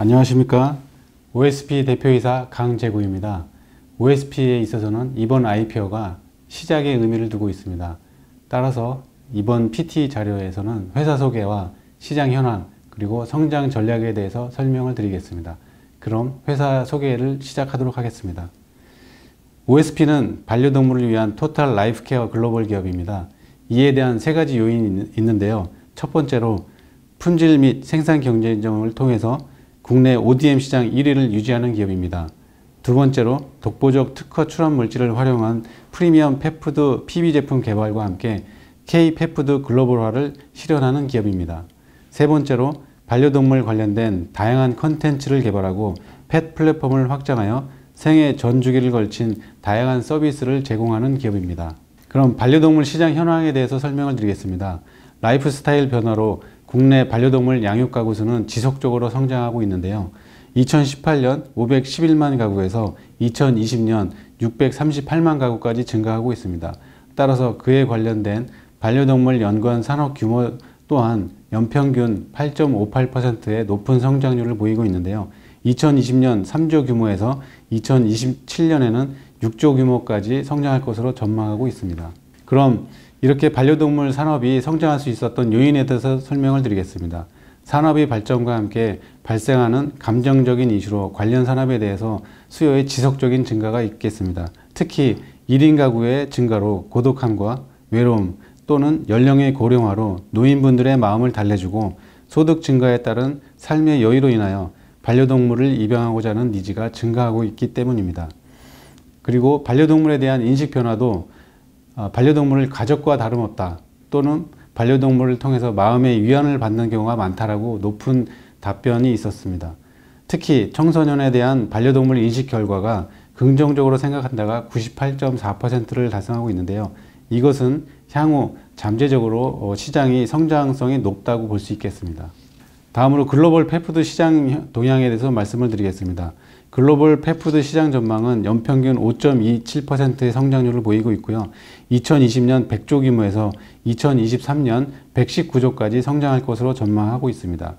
안녕하십니까. OSP 대표이사 강재구입니다. OSP에 있어서는 이번 IPO가 시작의 의미를 두고 있습니다. 따라서 이번 PT 자료에서는 회사 소개와 시장 현황 그리고 성장 전략에 대해서 설명을 드리겠습니다. 그럼 회사 소개를 시작하도록 하겠습니다. OSP는 반려동물을 위한 토탈 라이프 케어 글로벌 기업입니다. 이에 대한 세 가지 요인이 있는데요. 첫 번째로 품질 및 생산 경쟁을 통해서 국내 ODM 시장 1위를 유지하는 기업입니다. 두 번째로 독보적 특허 출원 물질을 활용한 프리미엄 펫푸드 PB 제품 개발과 함께 K-펫푸드 글로벌화를 실현하는 기업입니다. 세 번째로 반려동물 관련된 다양한 컨텐츠를 개발하고 펫 플랫폼을 확장하여 생애 전 주기를 걸친 다양한 서비스를 제공하는 기업입니다. 그럼 반려동물 시장 현황에 대해서 설명을 드리겠습니다. 라이프스타일 변화로 국내 반려동물 양육 가구 수는 지속적으로 성장하고 있는데요. 2018년 511만 가구에서 2020년 638만 가구까지 증가하고 있습니다. 따라서 그에 관련된 반려동물 연관 산업 규모 또한 연평균 8.58%의 높은 성장률을 보이고 있는데요. 2020년 3조 규모에서 2027년에는 6조 규모까지 성장할 것으로 전망하고 있습니다. 그럼 이렇게 반려동물 산업이 성장할 수 있었던 요인에 대해서 설명을 드리겠습니다. 산업의 발전과 함께 발생하는 감정적인 이슈로 관련 산업에 대해서 수요의 지속적인 증가가 있겠습니다. 특히 1인 가구의 증가로 고독함과 외로움 또는 연령의 고령화로 노인분들의 마음을 달래주고 소득 증가에 따른 삶의 여유로 인하여 반려동물을 입양하고자 하는 니즈가 증가하고 있기 때문입니다. 그리고 반려동물에 대한 인식 변화도 반려동물을 가족과 다름없다 또는 반려동물을 통해서 마음의 위안을 받는 경우가 많다라고 높은 답변이 있었습니다. 특히 청소년에 대한 반려동물 인식 결과가 긍정적으로 생각한다가 98.4%를 달성하고 있는데요. 이것은 향후 잠재적으로 시장이 성장성이 높다고 볼 수 있겠습니다. 다음으로 글로벌 펫푸드 시장 동향에 대해서 말씀을 드리겠습니다. 글로벌 펫푸드 시장 전망은 연평균 5.27%의 성장률을 보이고 있고요. 2020년 100조 규모에서 2023년 119조까지 성장할 것으로 전망하고 있습니다.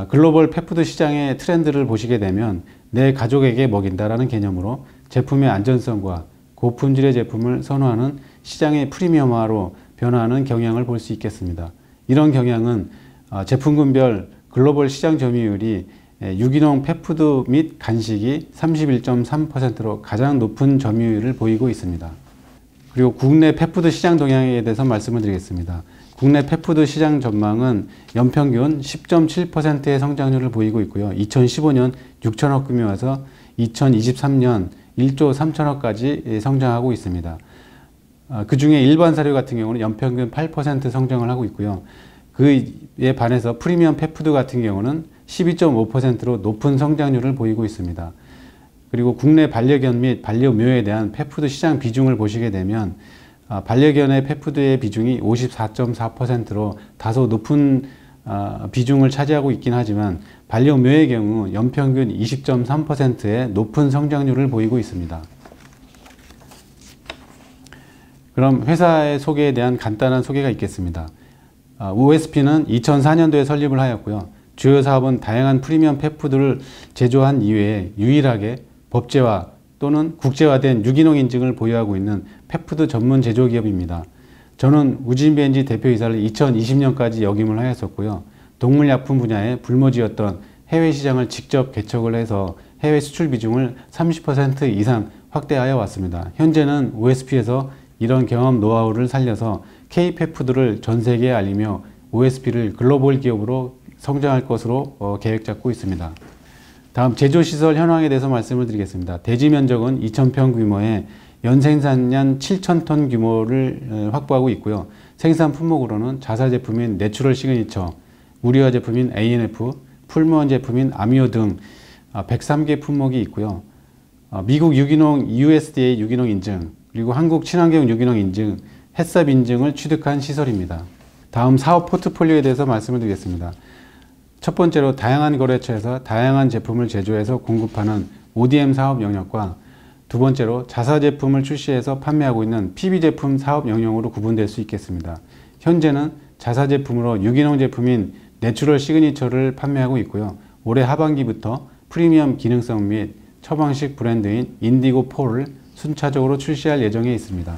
글로벌 펫푸드 시장의 트렌드를 보시게 되면 내 가족에게 먹인다라는 개념으로 제품의 안전성과 고품질의 제품을 선호하는 시장의 프리미엄화로 변화하는 경향을 볼 수 있겠습니다. 이런 경향은 제품군별 글로벌 시장 점유율이 유기농 펫푸드 및 간식이 31.3%로 가장 높은 점유율을 보이고 있습니다. 그리고 국내 펫푸드 시장 동향에 대해서 말씀을 드리겠습니다. 국내 펫푸드 시장 전망은 연평균 10.7%의 성장률을 보이고 있고요. 2015년 6천억 규모에서 2023년 1조 3천억까지 성장하고 있습니다. 그 중에 일반 사료 같은 경우는 연평균 8% 성장을 하고 있고요. 그에 반해서 프리미엄 펫푸드 같은 경우는 12.5%로 높은 성장률을 보이고 있습니다. 그리고 국내 반려견 및 반려묘에 대한 펫푸드 시장 비중을 보시게 되면 반려견의 펫푸드의 비중이 54.4%로 다소 높은 비중을 차지하고 있긴 하지만 반려묘의 경우 연평균 20.3%의 높은 성장률을 보이고 있습니다. 그럼 회사의 소개에 대한 간단한 소개가 있겠습니다. OSP는 2004년도에 설립을 하였고요. 주요 사업은 다양한 프리미엄 펫푸드를 제조한 이외에 유일하게 법제화 또는 국제화된 유기농 인증을 보유하고 있는 펫푸드 전문 제조기업입니다. 저는 우진벤지 대표이사를 2020년까지 역임을 하였었고요. 동물약품 분야에 불모지였던 해외 시장을 직접 개척을 해서 해외 수출 비중을 30% 이상 확대하여 왔습니다. 현재는 OSP에서 이런 경험 노하우를 살려서 K-펫푸드를 전 세계에 알리며 OSP를 글로벌 기업으로 성장할 것으로 계획 잡고 있습니다. 다음 제조시설 현황에 대해서 말씀을 드리겠습니다. 대지 면적은 2,000평 규모의 연생산량 7,000톤 규모를 확보하고 있고요. 생산 품목으로는 자사 제품인 내추럴 시그니처, 우리화 제품인 ANF, 풀무원 제품인 아미오 등 103개 품목이 있고요. 미국 유기농 USDA 유기농 인증, 그리고 한국 친환경 유기농 인증, 햇삽 인증을 취득한 시설입니다. 다음 사업 포트폴리오에 대해서 말씀을 드리겠습니다. 첫 번째로 다양한 거래처에서 다양한 제품을 제조해서 공급하는 ODM 사업 영역과 두 번째로 자사 제품을 출시해서 판매하고 있는 PB 제품 사업 영역으로 구분될 수 있겠습니다. 현재는 자사 제품으로 유기농 제품인 내추럴 시그니처를 판매하고 있고요. 올해 하반기부터 프리미엄 기능성 및 처방식 브랜드인 인디고4를 순차적으로 출시할 예정에 있습니다.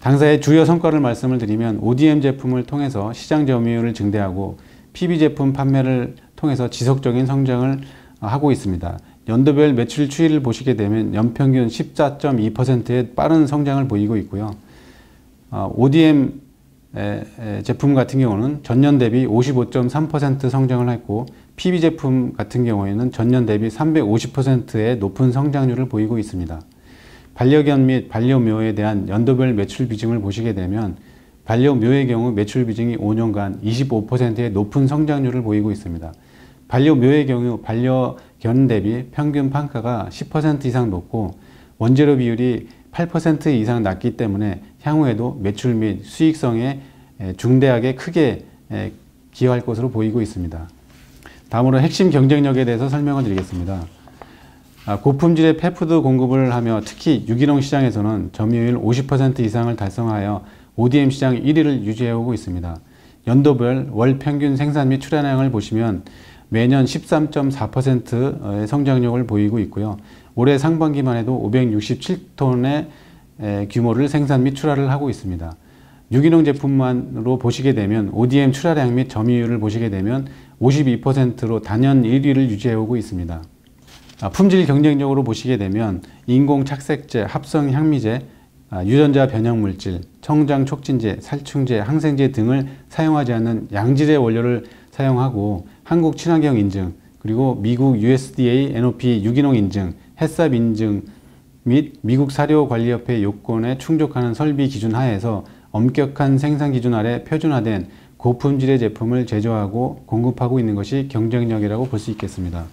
당사의 주요 성과를 말씀을 드리면 ODM 제품을 통해서 시장 점유율을 증대하고 PB 제품 판매를 통해서 지속적인 성장을 하고 있습니다. 연도별 매출 추이를 보시게 되면 연평균 14.2%의 빠른 성장을 보이고 있고요. ODM 제품 같은 경우는 전년 대비 55.3% 성장을 했고 PB 제품 같은 경우에는 전년 대비 350%의 높은 성장률을 보이고 있습니다. 반려견 및 반려묘에 대한 연도별 매출 비중을 보시게 되면 반려묘의 경우 매출 비중이 5년간 25%의 높은 성장률을 보이고 있습니다. 반려묘의 경우 반려견 대비 평균 판가가 10% 이상 높고 원재료 비율이 8% 이상 낮기 때문에 향후에도 매출 및 수익성에 중대하게 크게 기여할 것으로 보이고 있습니다. 다음으로 핵심 경쟁력에 대해서 설명을 드리겠습니다. 고품질의 펫푸드 공급을 하며 특히 유기농 시장에서는 점유율 50% 이상을 달성하여 ODM 시장 1위를 유지해오고 있습니다. 연도별 월 평균 생산 및 출하량을 보시면 매년 13.4%의 성장력을 보이고 있고요. 올해 상반기만 해도 567톤의 규모를 생산 및 출하를 하고 있습니다. 유기농 제품만으로 보시게 되면 ODM 출하량 및 점유율을 보시게 되면 52%로 단연 1위를 유지해오고 있습니다. 품질 경쟁력으로 보시게 되면 인공 착색제, 합성 향미제, 유전자 변형 물질, 성장 촉진제, 살충제, 항생제 등을 사용하지 않는 양질의 원료를 사용하고 한국 친환경 인증, 그리고 미국 USDA NOP 유기농 인증, 햇삽 인증 및 미국 사료관리협회 요건에 충족하는 설비 기준 하에서 엄격한 생산 기준 아래 표준화된 고품질의 제품을 제조하고 공급하고 있는 것이 경쟁력이라고 볼 수 있겠습니다.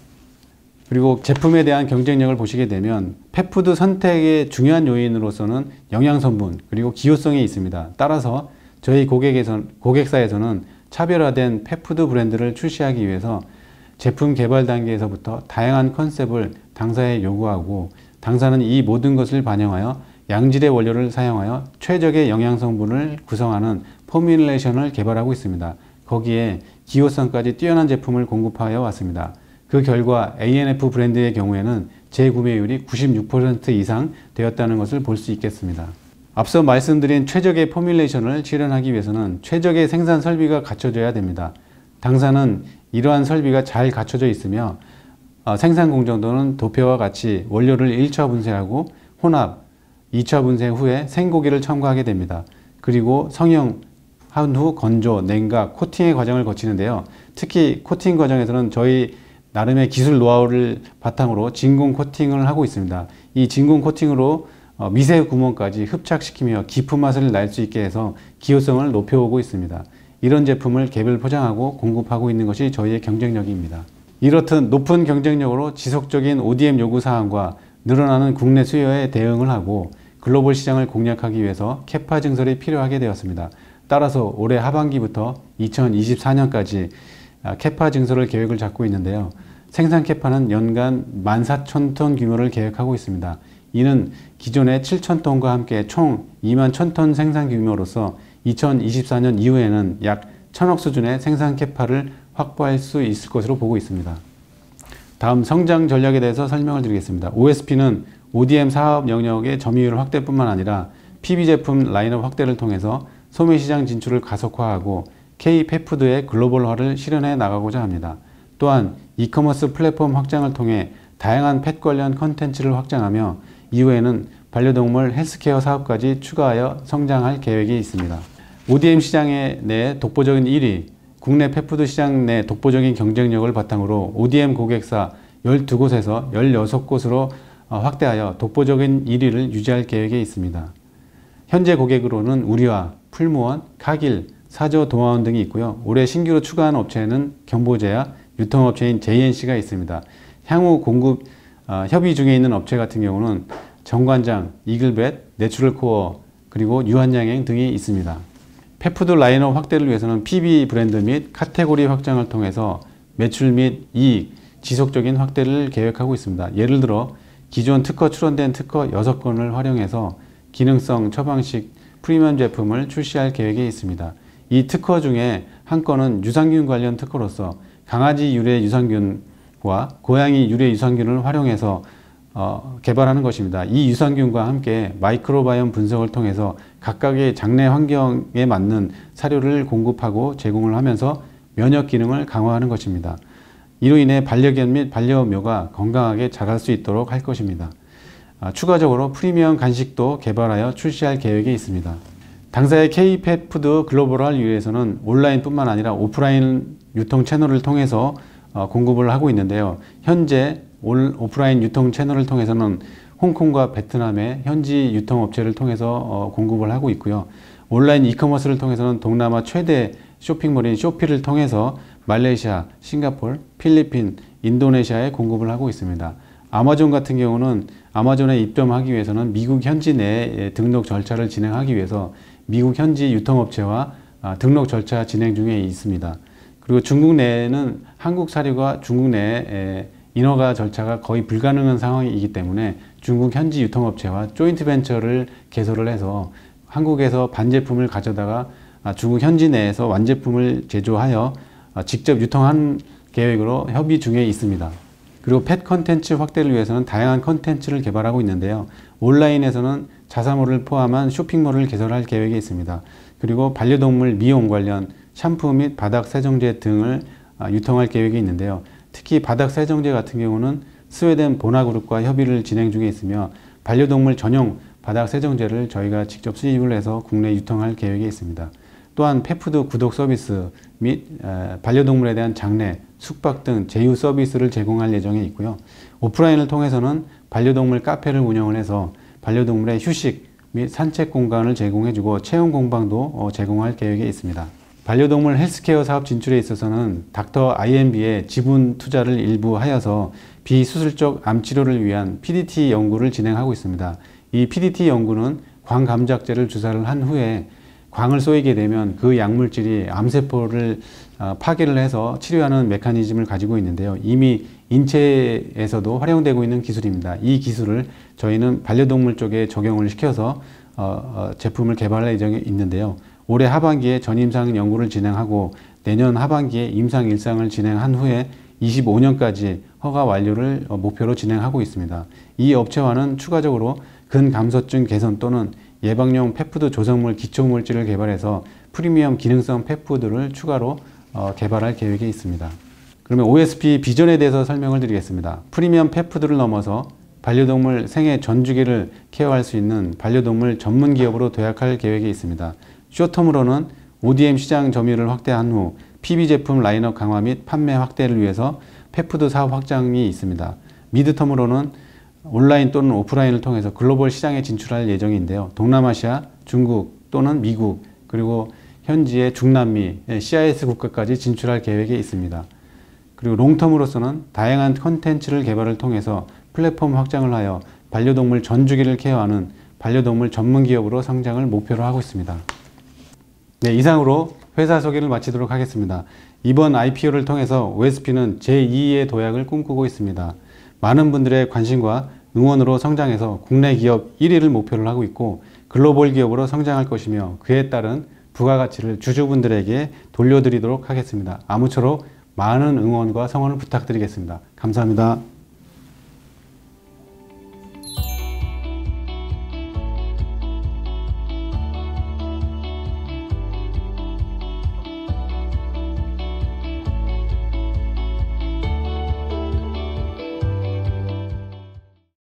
그리고 제품에 대한 경쟁력을 보시게 되면 펫푸드 선택의 중요한 요인으로서는 영양성분 그리고 기호성이 있습니다. 따라서 저희 고객사에서는 차별화된 펫푸드 브랜드를 출시하기 위해서 제품 개발 단계에서부터 다양한 컨셉을 당사에 요구하고 당사는 이 모든 것을 반영하여 양질의 원료를 사용하여 최적의 영양성분을 구성하는 포뮬레이션을 개발하고 있습니다. 거기에 기호성까지 뛰어난 제품을 공급하여 왔습니다. 그 결과 ANF 브랜드의 경우에는 재구매율이 96% 이상 되었다는 것을 볼 수 있겠습니다. 앞서 말씀드린 최적의 포뮬레이션을 실현하기 위해서는 최적의 생산 설비가 갖춰져야 됩니다. 당사는 이러한 설비가 잘 갖춰져 있으며 생산 공정도는 도표와 같이 원료를 1차 분쇄하고 혼합, 2차 분쇄 후에 생고기를 첨가하게 됩니다. 그리고 성형 한 후 건조, 냉각, 코팅의 과정을 거치는데요. 특히 코팅 과정에서는 저희 나름의 기술 노하우를 바탕으로 진공 코팅을 하고 있습니다. 이 진공 코팅으로 미세 구멍까지 흡착시키며 깊은 맛을 날 수 있게 해서 기호성을 높여오고 있습니다. 이런 제품을 개별 포장하고 공급하고 있는 것이 저희의 경쟁력입니다. 이렇듯 높은 경쟁력으로 지속적인 ODM 요구사항과 늘어나는 국내 수요에 대응을 하고 글로벌 시장을 공략하기 위해서 캐파 증설이 필요하게 되었습니다. 따라서 올해 하반기부터 2024년까지 캐파 증설을 계획을 잡고 있는데요. 생산 캐파는 연간 14,000톤 규모를 계획하고 있습니다. 이는 기존의 7,000톤과 함께 총 21,000톤 생산 규모로서 2024년 이후에는 약 1,000억 수준의 생산 캐파를 확보할 수 있을 것으로 보고 있습니다. 다음 성장 전략에 대해서 설명을 드리겠습니다. OSP는 ODM 사업 영역의 점유율 확대뿐만 아니라 PB 제품 라인업 확대를 통해서 소매시장 진출을 가속화하고 K-펫푸드의 글로벌화를 실현해 나가고자 합니다. 또한 이커머스 플랫폼 확장을 통해 다양한 펫 관련 컨텐츠를 확장하며 이후에는 반려동물 헬스케어 사업까지 추가하여 성장할 계획이 있습니다. ODM 시장 내 독보적인 1위, 국내 펫푸드 시장 내 독보적인 경쟁력을 바탕으로 ODM 고객사 12곳에서 16곳으로 확대하여 독보적인 1위를 유지할 계획에 있습니다. 현재 고객으로는 우리와 풀무원, 카길, 사저 동아원 등이 있고요. 올해 신규로 추가한 업체는 경보제약, 유통업체인 JNC가 있습니다. 향후 공급 협의 중에 있는 업체 같은 경우는 정관장, 이글벳, 내추럴코어, 그리고 유한양행 등이 있습니다. 펫푸드 라인업 확대를 위해서는 PB 브랜드 및 카테고리 확장을 통해서 매출 및 이익, 지속적인 확대를 계획하고 있습니다. 예를 들어 기존 특허 출원된 특허 6건을 활용해서 기능성 처방식 프리미엄 제품을 출시할 계획이 있습니다. 이 특허 중에 한 건은 유산균 관련 특허로서 강아지 유래 유산균과 와 고양이 유래 유산균을 활용해서 개발하는 것입니다. 이 유산균과 함께 마이크로바이옴 분석을 통해서 각각의 장내 환경에 맞는 사료를 공급하고 제공을 하면서 면역 기능을 강화하는 것입니다. 이로 인해 반려견 및 반려묘가 건강하게 자랄 수 있도록 할 것입니다. 추가적으로 프리미엄 간식도 개발하여 출시할 계획이 있습니다. 당사의 K펫푸드 글로벌화를 위해서는 온라인뿐만 아니라 오프라인 유통 채널을 통해서 공급을 하고 있는데요. 현재 오프라인 유통 채널을 통해서는 홍콩과 베트남의 현지 유통업체를 통해서 공급을 하고 있고요. 온라인 이커머스를 통해서는 동남아 최대 쇼핑몰인 쇼피를 통해서 말레이시아, 싱가포르, 필리핀, 인도네시아에 공급을 하고 있습니다. 아마존 같은 경우는 아마존에 입점하기 위해서는 미국 현지 내 등록 절차를 진행하기 위해서 미국 현지 유통업체와 등록 절차 진행 중에 있습니다. 그리고 중국 내에는 한국 사료가 중국 내에 인허가 절차가 거의 불가능한 상황이기 때문에 중국 현지 유통업체와 조인트 벤처를 개설을 해서 한국에서 반제품을 가져다가 중국 현지 내에서 완제품을 제조하여 직접 유통한 계획으로 협의 중에 있습니다. 그리고 펫 컨텐츠 확대를 위해서는 다양한 컨텐츠를 개발하고 있는데요. 온라인에서는 자사몰을 포함한 쇼핑몰을 개설할 계획이 있습니다. 그리고 반려동물 미용 관련 샴푸 및 바닥 세정제 등을 유통할 계획이 있는데요. 특히 바닥 세정제 같은 경우는 스웨덴 보나그룹과 협의를 진행 중에 있으며 반려동물 전용 바닥 세정제를 저희가 직접 수입을 해서 국내 유통할 계획이 있습니다. 또한 펫푸드 구독 서비스 및 반려동물에 대한 장례, 숙박 등 제휴 서비스를 제공할 예정에 있고요. 오프라인을 통해서는 반려동물 카페를 운영을 해서 반려동물의 휴식 및 산책 공간을 제공해주고 체험 공방도 제공할 계획에 있습니다. 반려동물 헬스케어 사업 진출에 있어서는 닥터 IMB의 지분 투자를 일부 하여서 비수술적 암치료를 위한 PDT 연구를 진행하고 있습니다. 이 PDT 연구는 광감작제를 주사를 한 후에 광을 쏘이게 되면 그 약물질이 암세포를 파괴를 해서 치료하는 메커니즘을 가지고 있는데요. 이미 인체에서도 활용되고 있는 기술입니다. 이 기술을 저희는 반려동물 쪽에 적용을 시켜서 제품을 개발할 예정에 있는데요. 올해 하반기에 전임상 연구를 진행하고 내년 하반기에 임상 1상을 진행한 후에 25년까지 허가 완료를 목표로 진행하고 있습니다. 이 업체와는 추가적으로 근감소증 개선 또는 예방용 펫푸드 조성물 기초물질을 개발해서 프리미엄 기능성 펫푸드를 추가로 개발할 계획이 있습니다. 그러면 OSP 비전에 대해서 설명을 드리겠습니다. 프리미엄 펫푸드를 넘어서 반려동물 생애 전 주기를 케어할 수 있는 반려동물 전문 기업으로 도약할 계획이 있습니다. 쇼텀으로는 ODM 시장 점유율을 확대한 후 PB 제품 라인업 강화 및 판매 확대를 위해서 펫푸드 사업 확장이 있습니다. 미드텀으로는 온라인 또는 오프라인을 통해서 글로벌 시장에 진출할 예정인데요. 동남아시아, 중국 또는 미국 그리고 현지의 중남미, CIS 국가까지 진출할 계획이 있습니다. 그리고 롱텀으로서는 다양한 컨텐츠를 개발을 통해서 플랫폼 확장을 하여 반려동물 전 주기를 케어하는 반려동물 전문 기업으로 성장을 목표로 하고 있습니다. 네, 이상으로 회사 소개를 마치도록 하겠습니다. 이번 IPO를 통해서 OSP는 제2의 도약을 꿈꾸고 있습니다. 많은 분들의 관심과 응원으로 성장해서 국내 기업 1위를 목표로 하고 있고 글로벌 기업으로 성장할 것이며 그에 따른 부가가치를 주주분들에게 돌려드리도록 하겠습니다. 아무쪼록 많은 응원과 성원을 부탁드리겠습니다. 감사합니다.